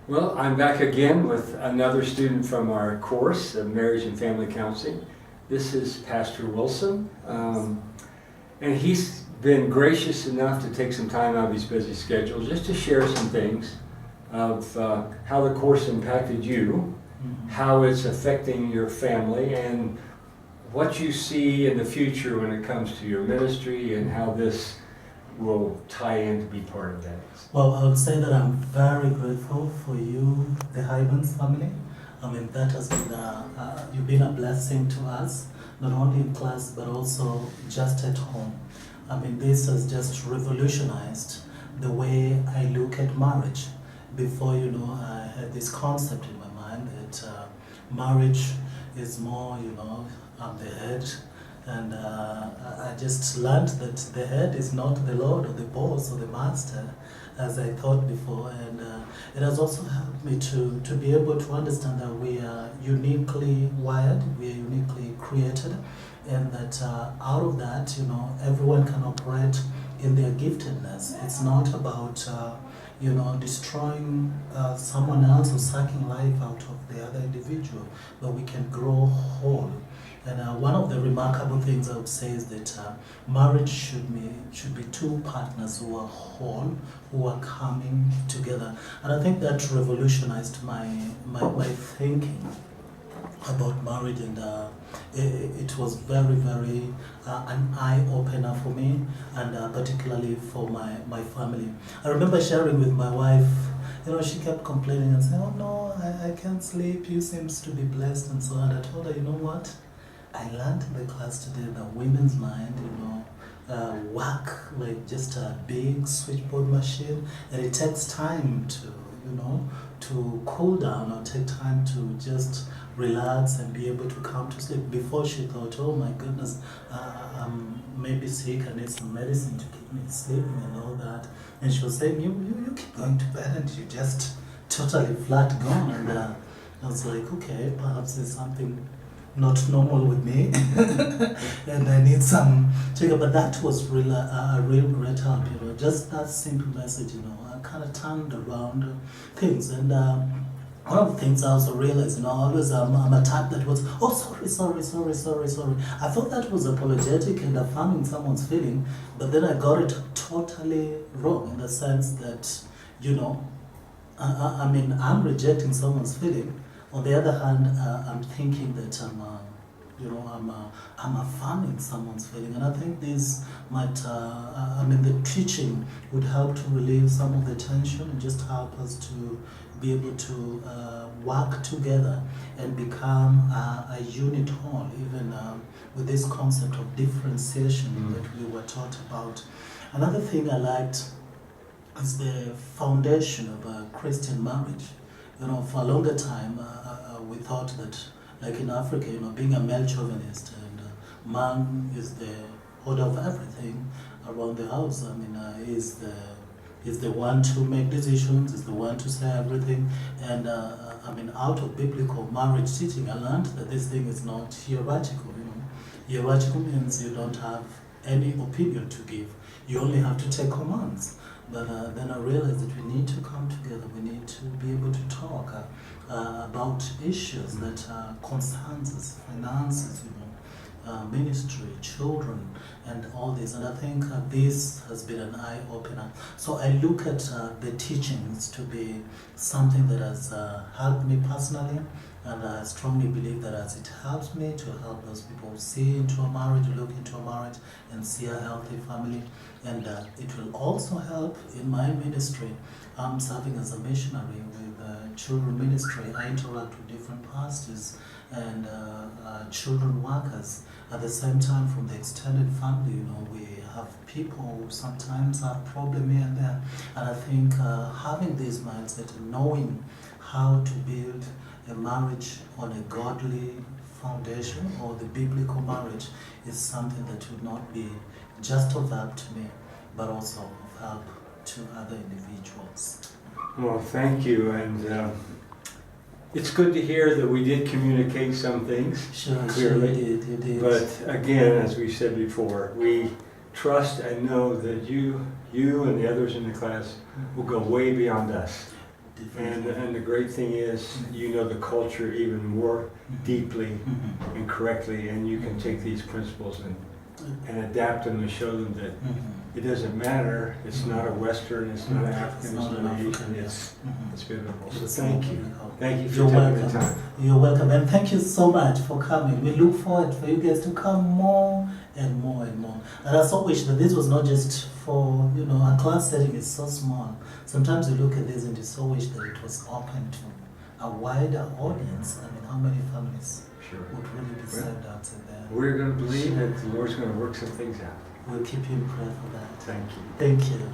Well, I'm back again with another student from our course of Marriage and Family Counseling. This is Pastor Wilson, and he's been gracious enough to take some time out of his busy schedule just to share some things of how the course impacted you, how it's affecting your family, and what you see in the future when it comes to your ministry and how this will tie in to be part of that. Well, I would say that I'm very grateful for you, the Hayburn family. I mean, that has been you've been a blessing to us, not only in class but also just at home. I mean, this has just revolutionized the way I look at marriage. Before, I had this concept in my mind that marriage is more, I'm the head. And I just learned that the head is not the Lord or the boss or the master, as I thought before. And it has also helped me to be able to understand that we are uniquely wired, we are uniquely created, and that out of that, everyone can operate in their giftedness. It's not about, destroying someone else or sucking life out of the other individual, but we can grow whole. And one of the remarkable things I would say is that marriage should be two partners who are whole, who are coming together. And I think that revolutionized my thinking about marriage, and it was very, very an eye-opener for me, and particularly for my family. I remember sharing with my wife, she kept complaining and saying, "Oh no, I can't sleep, you seems to be blessed," and so on. And I told her, you know what? I learned in the class today that women's mind, work like just a big switchboard machine, and it takes time to cool down or take time to just relax and be able to come to sleep. Before she thought, oh my goodness, I'm maybe sick, I need some medicine to keep me sleeping and all that. And she was saying, you keep going to bed and you just totally flat gone. And I was like, okay, perhaps there's something not normal with me, and I need some check-up. But that was a real great help, just that simple message, I kind of turned around things. And one of the things I also realized, always I'm a type that was, oh, sorry. I thought that was apologetic and affirming someone's feeling, but then I got it totally wrong in the sense that, I'm rejecting someone's feeling. On the other hand, I'm thinking that I'm affirming someone's feeling, and I think this might, the teaching would help to relieve some of the tension and just help us to be able to work together and become a unit whole, even with this concept of differentiation that we were taught about. Another thing I liked is the foundation of a Christian marriage. For a longer time, we thought that, like in Africa, being a male chauvinist and man is the order of everything around the house. Is the one to make decisions, is the one to say everything. And out of biblical marriage teaching, I learned that this thing is not hierarchical. Hierarchical means you don't have any opinion to give. You only have to take commands. But then I realized that we need to come together. We need to be able to talk about issues that concerns us, finances, ministry, children, and all this. And I think this has been an eye-opener. So I look at the teachings to be something that has helped me personally, and I strongly believe that as it helps me to help those people see into a marriage, look into a marriage, and see a healthy family, and it will also help in my ministry. I'm serving as a missionary with children ministry. I interact with different pastors and children workers. At the same time, from the extended family, we have people who sometimes have problem here and there. And I think having this mindset and knowing how to build a marriage on a godly foundation, or the biblical marriage, is something that would not be just of help to me, but also of help to other individuals. Well, thank you, and it's good to hear that we did communicate some things clearly. You did. But again, as we said before, we trust and know that you and the others in the class will go way beyond us. Definitely. And the great thing is, you know the culture even more deeply and correctly, and you can take these principles and adapt them and show them that it doesn't matter. It's not a Western, it's not an African, it's not an Asian. It's biblical. So thank you. Thank you for You're taking welcome. the time. You're welcome, and thank you so much for coming. We look forward for you guys to come more and more and more. And I so wish that this was not just for, you know, our class setting is so small. Sometimes you look at this and you so wish that it was open to a wider audience. I mean, how many families Sure. would really be served out there? We're going to believe that the Lord's going to work some things out. We'll keep you in prayer for that. Thank you. Thank you.